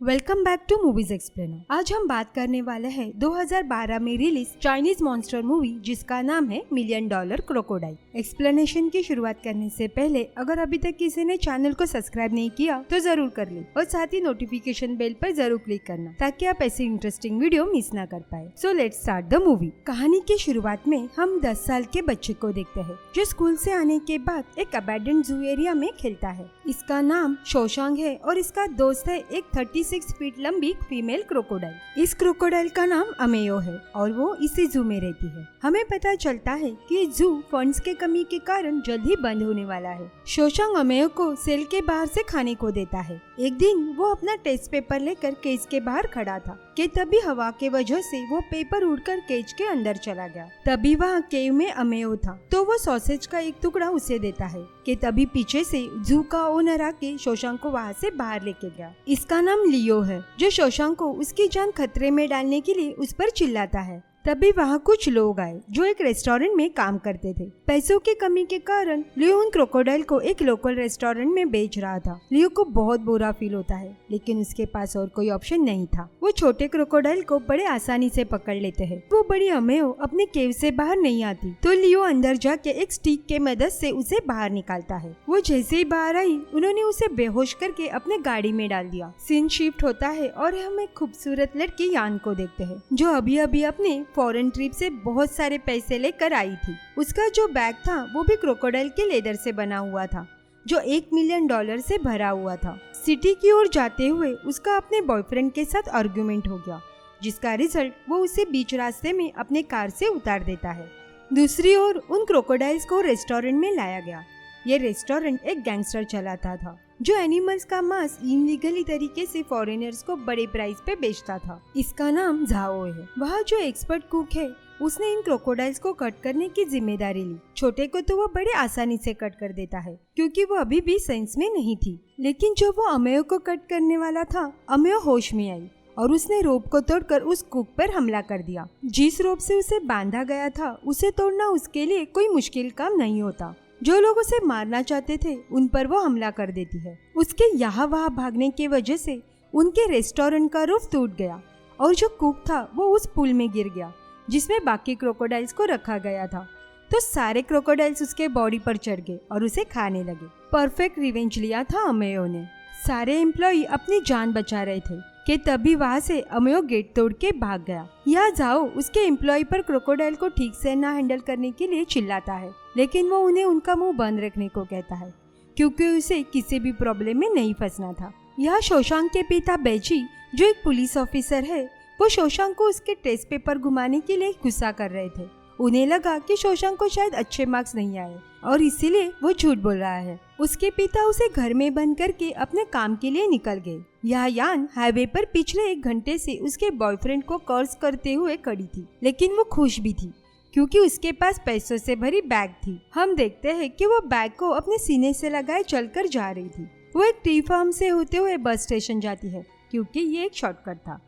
Welcome back to movies explainer. आज हम बात करने वाले हैं 2012 में रिलीज चाइनीज मॉन्स्टर मूवी जिसका नाम है मिलियन डॉलर क्रोकोडाइल। एक्सप्लेनेशन की शुरुआत करने से पहले अगर अभी तक किसी ने चैनल को सब्सक्राइब नहीं किया तो जरूर कर ले और साथ ही नोटिफिकेशन बेल पर जरूर क्लिक करना ताकि आप ऐसी इंटरेस्टिंग वीडियो मिस ना कर पाए। So let's start the movie. कहानी की शुरुआत में हम 10 साल के बच्चे को देखते हैं जो स्कूल से आने के बाद एक अबैंडन्ड जू एरिया में खेलता है। इसका नाम शोशांग है और इसका दोस्त है एक 36 फीट लंबी फीमेल क्रोकोडाइल। इस क्रोकोडाइल का नाम अमेयो है और वो इसी जू में रहती है। हमें पता चलता है कि जू फंड्स के कमी के कारण जल्द ही बंद होने वाला है। शोशांग अमेयो को सेल के बाहर से खाने को देता है। एक दिन वो अपना टेस्ट पेपर लेकर केज के बाहर खड़ा था कि तभी हवा के वजह से वो पेपर उड़कर केज के अंदर चला गया। तभी वहाँ केव में अमेयो था तो वो सॉसेज का एक टुकड़ा उसे देता है कि तभी पीछे से जू का ओनर आके शोशांग को वहाँ से बाहर लेके गया। इसका नाम लियो है जो शोशांग को उसकी जान खतरे में डालने के लिए उस पर चिल्लाता है। तभी वहाँ कुछ लोग आए जो एक रेस्टोरेंट में काम करते थे। पैसों की कमी के कारण लियो उन क्रोकोडाइल को एक लोकल रेस्टोरेंट में बेच रहा था। लियो को बहुत बुरा फील होता है लेकिन उसके पास और कोई ऑप्शन नहीं था। वो छोटे क्रोकोडाइल को बड़े आसानी से पकड़ लेते हैं। वो बड़ी अमेयो अपने केव से बाहर नहीं आती तो लियो अंदर जाके एक स्टिक के मदद से उसे बाहर निकालता है। वो जैसे ही बाहर आई उन्होंने उसे बेहोश करके अपने गाड़ी में डाल दिया। सीन शिफ्ट होता है और हम एक खूबसूरत लड़की यान को देखते हैं जो अभी अभी अपने फॉरेन ट्रिप से बहुत सारे पैसे लेकर आई थी। उसका जो बैग था वो भी क्रोकोडाइल के लेदर से बना हुआ था जो $1 मिलियन से भरा हुआ था। सिटी की ओर जाते हुए उसका अपने बॉयफ्रेंड के साथ आर्गुमेंट हो गया जिसका रिजल्ट वो उसे बीच रास्ते में अपने कार से उतार देता है। दूसरी ओर उन क्रोकोडाइल्स को रेस्टोरेंट में लाया गया। ये रेस्टोरेंट एक गैंगस्टर चलाता था जो एनिमल्स का मांस इनलीगली तरीके से फॉरेनर्स को बड़े प्राइस पे बेचता था। इसका नाम झाओ है। वह जो एक्सपर्ट कुक है उसने इन क्रोकोडाइल्स को कट करने की जिम्मेदारी ली। छोटे को तो वो बड़े आसानी से कट कर देता है क्योंकि वो अभी भी सेंस में नहीं थी। लेकिन जब वो अमेयो को कट करने वाला था अमेयो होश में आई और उसने रोप को तोड़कर उस कुक पर हमला कर दिया। जिस रोप से उसे बांधा गया था उसे तोड़ना उसके लिए कोई मुश्किल काम नहीं होता। जो लोग उसे मारना चाहते थे उन पर वो हमला कर देती है। उसके यहाँ वहाँ भागने की वजह से उनके रेस्टोरेंट का रूफ टूट गया और जो कुक था वो उस पुल में गिर गया जिसमें बाकी क्रोकोडाइल्स को रखा गया था। तो सारे क्रोकोडाइल्स उसके बॉडी पर चढ़ गए और उसे खाने लगे। परफेक्ट रिवेंज लिया था अमेयो ने। सारे एम्प्लॉई अपनी जान बचा रहे थे कि तभी वहाँ से अमेयो गेट तोड़ के भाग गया। यहाँ जाओ उसके एम्प्लॉय पर क्रोकोडाइल को ठीक से ना हैंडल करने के लिए चिल्लाता है लेकिन वो उन्हें उनका मुंह बंद रखने को कहता है क्योंकि उसे किसी भी प्रॉब्लम में नहीं फंसना था। यहाँ शोशांग के पिता बेजी जो एक पुलिस ऑफिसर है वो शोशांग को उसके टेस्ट पेपर घुमाने के लिए गुस्सा कर रहे थे। उन्हें लगा कि शोशांग को शायद अच्छे मार्क्स नहीं आए और इसीलिए वो झूठ बोल रहा है। उसके पिता उसे घर में बंद करके अपने काम के लिए निकल गए। यह यान हाईवे पर पिछले 1 घंटे से उसके बॉयफ्रेंड को कर्ज करते हुए खड़ी थी लेकिन वो खुश भी थी क्योंकि उसके पास पैसों से भरी बैग थी। हम देखते हैं कि वो बैग को अपने सीने से लगाए चलकर जा रही थी। वो एक टी फार्म से होते हुए बस स्टेशन जाती है क्योंकि ये एक शॉर्टकट था।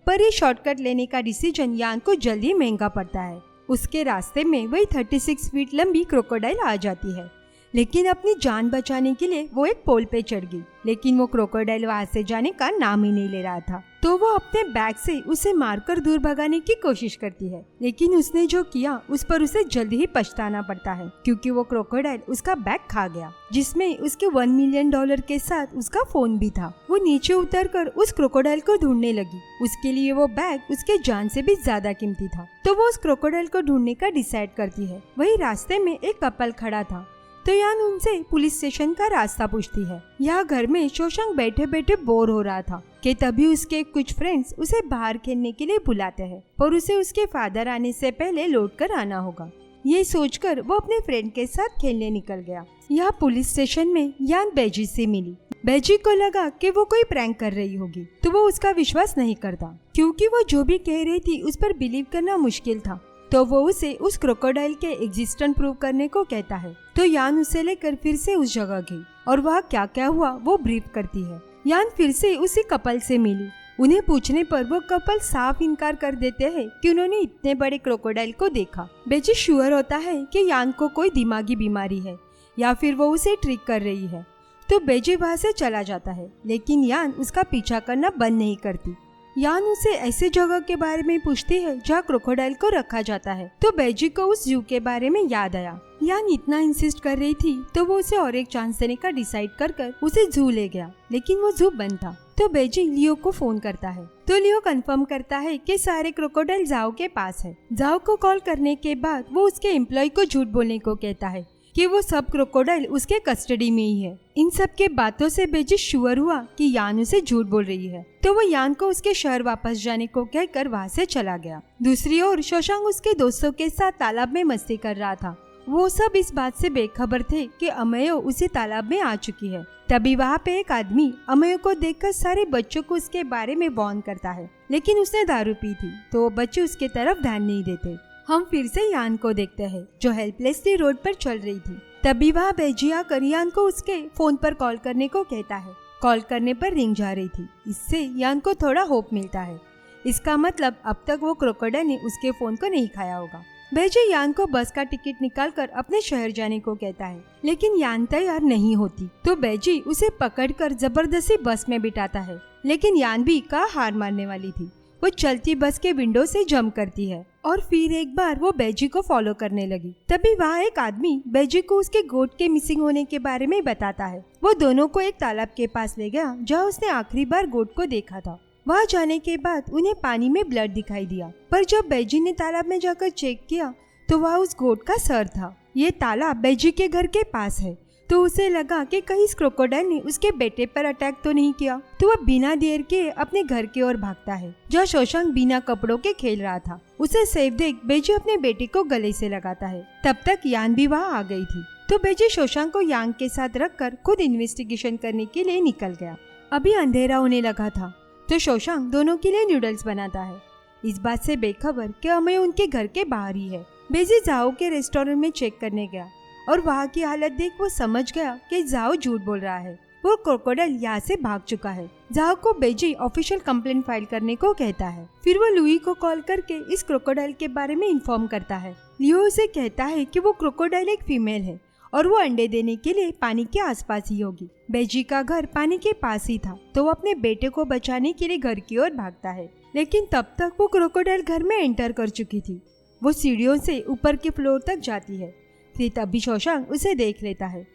पर ये शॉर्टकट लेने का डिसीजन यान को जल्दी महंगा पड़ता है। उसके रास्ते में वही 36 फीट लंबी क्रोकोडाइल आ जाती है लेकिन अपनी जान बचाने के लिए वो एक पोल पे चढ़ गई लेकिन वो क्रोकोडाइल वहाँ से जाने का नाम ही नहीं ले रहा था। तो वो अपने बैग से उसे मारकर दूर भगाने की कोशिश करती है लेकिन उसने जो किया उस पर उसे जल्दी ही पछताना पड़ता है क्योंकि वो क्रोकोडाइल उसका बैग खा गया जिसमें उसके $1 मिलियन के साथ उसका फोन भी था। वो नीचे उतरकर उस क्रोकोडाइल को ढूंढने लगी। उसके लिए वो बैग उसके जान से भी ज्यादा कीमती था तो वो उस क्रोकोडाइल को ढूंढने का डिसाइड करती है। वही रास्ते में एक कपल खड़ा था तो यान उनसे पुलिस स्टेशन का रास्ता पूछती है। यहाँ घर में शोशांग बैठे बैठे बोर हो रहा था कि तभी उसके कुछ फ्रेंड्स उसे बाहर खेलने के लिए बुलाते हैं और उसे उसके फादर आने से पहले लौट कर आना होगा। ये सोचकर वो अपने फ्रेंड के साथ खेलने निकल गया। यहाँ पुलिस स्टेशन में यान बेजी से मिली। बेजी को लगा कि वो कोई प्रैंक कर रही होगी तो वो उसका विश्वास नहीं करता क्योंकि वो जो भी कह रही थी उस पर बिलीव करना मुश्किल था। तो वो उसे उस क्रोकोडाइल के एग्जिस्टेंस प्रूव करने को कहता है। तो यान उसे लेकर फिर से उस जगह गई और वहाँ क्या क्या हुआ वो ब्रीफ करती है। यान फिर से उसी कपल से मिली। उन्हें पूछने पर वो कपल साफ इनकार कर देते हैं कि उन्होंने इतने बड़े क्रोकोडाइल को देखा। बेजी श्योर होता है कि यान को कोई दिमागी बीमारी है या फिर वो उसे ट्रिक कर रही है तो बेजी वहाँ से चला जाता है, लेकिन यान उसका पीछा करना बंद नहीं करती। यान उसे ऐसे जगह के बारे में पूछती है जहाँ क्रोकोडाइल को रखा जाता है। तो बेजी को उस जू के बारे में याद आया। यान इतना इंसिस्ट कर रही थी तो वो उसे और एक चांस देने का डिसाइड कर उसे जू ले गया, लेकिन वो जू बंद था। तो बेजी लियो को फोन करता है, तो लियो कंफर्म करता है कि सारे क्रोकोडाइल जाओ के पास है। जाओ को कॉल करने के बाद वो उसके एम्प्लॉय को झूठ बोलने को कहता है कि वो सब क्रोकोडाइल उसके कस्टडी में ही है। इन सब के बातों से बेजी श्योर हुआ कि यान उसे झूठ बोल रही है, तो वो यान को उसके शहर वापस जाने को कहकर वहाँ से चला गया। दूसरी ओर शशांक उसके दोस्तों के साथ तालाब में मस्ती कर रहा था। वो सब इस बात से बेखबर थे कि अमेयो उसी तालाब में आ चुकी है। तभी वहाँ पे एक आदमी अमेयो को देखकर सारे बच्चों को उसके बारे में वार्न करता है, लेकिन उसने दारू पी थी तो बच्चे उसके तरफ ध्यान नहीं देते। हम फिर से यान को देखते हैं जो हेल्पलेसली रोड पर चल रही थी। तभी वहाँ बेजी आकर यान को उसके फोन पर कॉल करने को कहता है। कॉल करने पर रिंग जा रही थी, इससे यान को थोड़ा होप मिलता है। इसका मतलब अब तक वो क्रोकोडाइल ने उसके फोन को नहीं खाया होगा। बेजी यान को बस का टिकट निकालकर अपने शहर जाने को कहता है, लेकिन यान तैयार नहीं होती। तो बेजी उसे पकड़कर जबरदस्ती बस में बिठाता है, लेकिन यान भी का हार मारने वाली थी। वो चलती बस के विंडो से जंप करती है और फिर एक बार वो बेजी को फॉलो करने लगी। तभी वहाँ एक आदमी बेजी को उसके गोट के मिसिंग होने के बारे में बताता है। वो दोनों को एक तालाब के पास ले गया जहाँ उसने आखिरी बार गोट को देखा था। वहाँ जाने के बाद उन्हें पानी में ब्लड दिखाई दिया, पर जब बेजी ने तालाब में जाकर चेक किया तो वहाँ उस गोट का सर था। ये तालाब बेजी के घर के पास है, तो उसे लगा कि कहीं इस क्रोकोडाइल ने उसके बेटे पर अटैक तो नहीं किया। तो वह बिना देर के अपने घर की ओर भागता है जहाँ शशांक बिना कपड़ों के खेल रहा था। उसे सेफ देख बेजी अपने बेटे को गले से लगाता है। तब तक यान भी वहाँ आ गई थी, तो बेजी शशांक को यान के साथ रखकर खुद इन्वेस्टिगेशन करने के लिए निकल गया। अभी अंधेरा होने लगा था, तो शशांक दोनों के लिए नूडल्स बनाता है, इस बात से बेखबर कि अमेय उनके घर के बाहर ही है। बेजी जाओ के रेस्टोरेंट में चेक करने गया और वहाँ की हालत देख वो समझ गया कि जाओ झूठ बोल रहा है। वो क्रोकोडाइल यहाँ से भाग चुका है। जाओ को बेजी ऑफिशियल कंप्लेंट फाइल करने को कहता है। फिर वो लुई को कॉल करके इस क्रोकोडाइल के बारे में इन्फॉर्म करता है। लियो उसे कहता है कि वो क्रोकोडाइल एक फीमेल है और वो अंडे देने के लिए पानी के आसपास ही होगी। बेजी का घर पानी के पास ही था, तो वो अपने बेटे को बचाने के लिए घर की ओर भागता है, लेकिन तब तक वो क्रोकोडाइल घर में एंटर कर चुकी थी। वो सीढ़ियों से ऊपर के फ्लोर तक जाती है। फिर तभी शशांक उसे देख लेता है।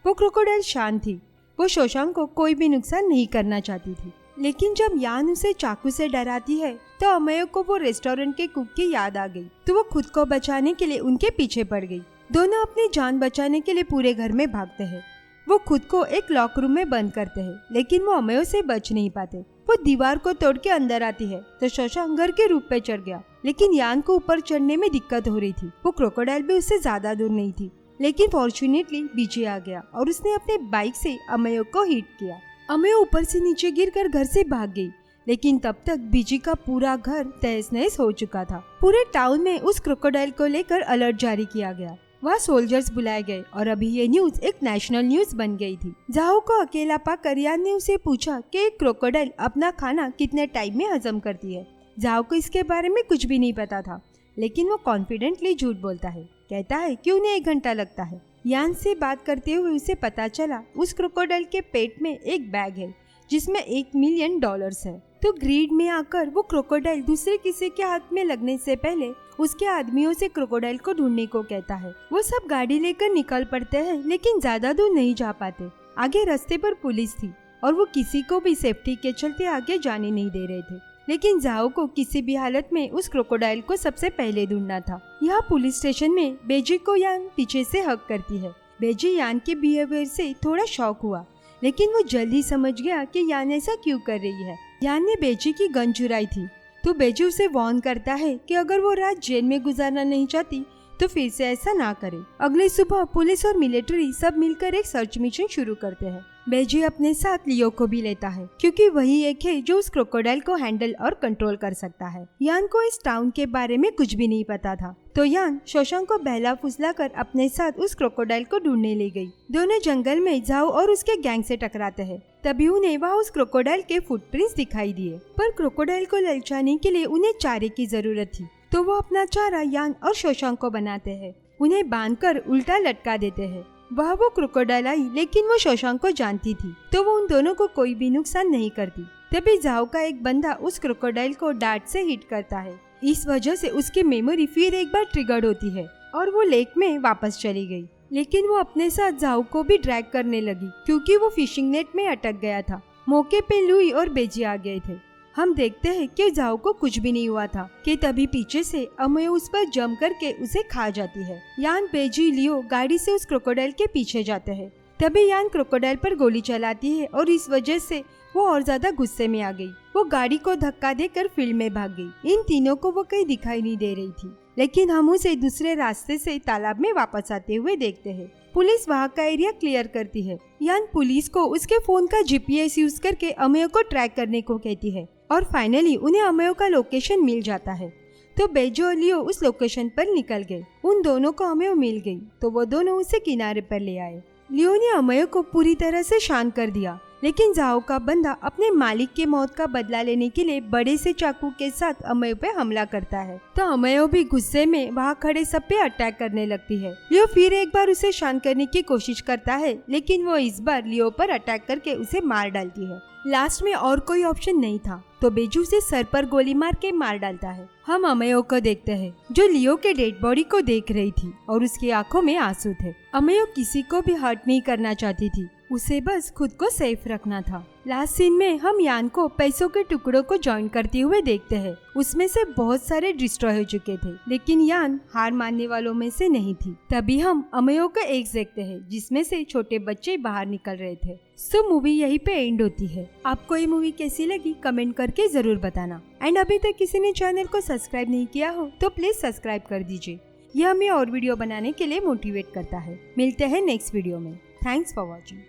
वो क्रोकोडाइल शांत थी, वो शशांक को कोई भी नुकसान नहीं करना चाहती थी, लेकिन जब यान उसे चाकू से डराती है तो अमेय को वो रेस्टोरेंट के कुक की याद आ गई। तो वो खुद को बचाने के लिए उनके पीछे पड़ गई। दोनों अपनी जान बचाने के लिए पूरे घर में भागते हैं। वो खुद को एक लॉक रूम में बंद करते हैं, लेकिन वो अमेय से बच नहीं पाते। वो दीवार को तोड़ के अंदर आती है तो शशांक घर के रूप पे चढ़ गया, लेकिन यान को ऊपर चढ़ने में दिक्कत हो रही थी। वो क्रोकोडाइल भी उससे ज्यादा दूर नहीं थी, लेकिन फॉर्चुनेटली बीचे आ गया और उसने अपने बाइक से अमेय को हिट किया। अमेय ऊपर से नीचे गिरकर घर से भाग गई, लेकिन तब तक बीजी का पूरा घर तहस नहस हो चुका था। पूरे टाउन में उस क्रोकोडाइल को लेकर अलर्ट जारी किया गया। वहाँ सोल्जर्स बुलाए गए और अभी ये न्यूज एक नेशनल न्यूज बन गई थी। जाओ को अकेला पाकर यान ने उसे पूछा कि एक क्रोकोडाइल अपना खाना कितने टाइम में हजम करती है। जाओ को इसके बारे में कुछ भी नहीं पता था, लेकिन वो कॉन्फिडेंटली झूठ बोलता है, कहता है कि उन्हें 1 घंटा लगता है। यान से बात करते हुए उसे पता चला उस क्रोकोडाइल के पेट में एक बैग है जिसमें $1 मिलियन है। तो ग्रीड में आकर वो क्रोकोडाइल दूसरे किसी के हाथ में लगने से पहले उसके आदमियों से क्रोकोडाइल को ढूंढने को कहता है। वो सब गाड़ी लेकर निकल पड़ते हैं, लेकिन ज्यादा दूर नहीं जा पाते। आगे रास्ते पर पुलिस थी और वो किसी को भी सेफ्टी के चलते आगे जाने नहीं दे रहे थे, लेकिन जाओ को किसी भी हालत में उस क्रोकोडाइल को सबसे पहले ढूंढना था। यहाँ पुलिस स्टेशन में बेजी को यान पीछे से हक करती है। बेजी यान के बिहेवियर से थोड़ा शॉक हुआ, लेकिन वो जल्दी समझ गया कि यान ऐसा क्यों कर रही है। यान ने बेजी की गन चुराई थी, तो बेजी उसे वार्न करता है कि अगर वो रात जेल में गुजारना नहीं चाहती तो फिर से ऐसा ना करे। अगली सुबह पुलिस और मिलिट्री सब मिलकर एक सर्च मिशन शुरू करते हैं। बेजी अपने साथ लियो को भी लेता है, क्योंकि वही एक है जो उस क्रोकोडाइल को हैंडल और कंट्रोल कर सकता है। यान को इस टाउन के बारे में कुछ भी नहीं पता था, तो यान शशांक को बहला फुसला कर अपने साथ उस क्रोकोडाइल को ढूंढने ले गई। दोनों जंगल में जाओ और उसके गैंग से टकराते हैं। तभी उन्हें वहाँ उस क्रोकोडाइल के फुटप्रिंट्स दिखाई दिए, पर क्रोकोडाइल को ललचाने के लिए उन्हें चारे की जरूरत थी, तो वो अपना चारा यान और शशांक को बनाते हैं। उन्हें बांधकर उल्टा लटका देते हैं। वह वो क्रोकोडाइल आई, लेकिन वो शशांक को जानती थी, तो वो उन दोनों को कोई भी नुकसान नहीं करती। तभी जाओ का एक बंदा उस क्रोकोडाइल को डार्ट से हिट करता है। इस वजह से उसकी मेमोरी फिर एक बार ट्रिगर्ड होती है और वो लेक में वापस चली गई। लेकिन वो अपने साथ जाओ को भी ड्रैग करने लगी, क्योंकि वो फिशिंग नेट में अटक गया था। मौके पे लुई और बेजी आ गए थे। हम देखते हैं कि जाओ को कुछ भी नहीं हुआ था कि तभी पीछे से अमेयो उस पर जंप करके उसे खा जाती है। यान, बेजी, लियो गाड़ी से उस क्रोकोडाइल के पीछे जाते हैं। तभी यान क्रोकोडाइल पर गोली चलाती है और इस वजह से वो और ज्यादा गुस्से में आ गई। वो गाड़ी को धक्का देकर फील्ड में भाग गई। इन तीनों को वो कहीं दिखाई नहीं दे रही थी, लेकिन हम उसे दूसरे रास्ते से तालाब में वापस आते हुए देखते हैं। पुलिस वहाँ का एरिया क्लियर करती है। यान पुलिस को उसके फोन का जीपीएस यूज करके अमेयो को ट्रैक करने को कहती है और फाइनली उन्हें अमेयो का लोकेशन मिल जाता है। तो बेजो और लियो उस लोकेशन पर निकल गए। उन दोनों को अमेयो मिल गई, तो वो दोनों उसे किनारे पर ले आए। लियो ने अमेयो को पूरी तरह से शांत कर दिया, लेकिन जाओ का बंदा अपने मालिक के मौत का बदला लेने के लिए बड़े से चाकू के साथ अमेयो पे हमला करता है। तो अमेयो भी गुस्से में वहाँ खड़े सब पे अटैक करने लगती है। लियो फिर एक बार उसे शांत करने की कोशिश करता है, लेकिन वो इस बार लियो पर अटैक करके उसे मार डालती है। लास्ट में और कोई ऑप्शन नहीं था, तो बेजू से सर पर गोली मार के मार डालता है। हम अमेयो को देखते हैं, जो लियो के डेड बॉडी को देख रही थी और उसकी आंखों में आंसू थे। अमेयो किसी को भी हर्ट नहीं करना चाहती थी, उसे बस खुद को सेफ रखना था। लास्ट सीन में हम यान को पैसों के टुकड़ों को जॉइन करते हुए देखते हैं। उसमें से बहुत सारे डिस्ट्रॉय हो चुके थे, लेकिन यान हार मानने वालों में से नहीं थी। तभी हम अमेयो का एग्स देखते हैं, जिसमें से छोटे बच्चे बाहर निकल रहे थे। सो मूवी यहीं पे एंड होती है। आपको ये मूवी कैसी लगी कमेंट करके जरूर बताना। एंड अभी तक किसी ने चैनल को सब्सक्राइब नहीं किया हो तो प्लीज सब्सक्राइब कर दीजिए। यह हमें और वीडियो बनाने के लिए मोटिवेट करता है। मिलते हैं नेक्स्ट वीडियो में। Thanks for watching.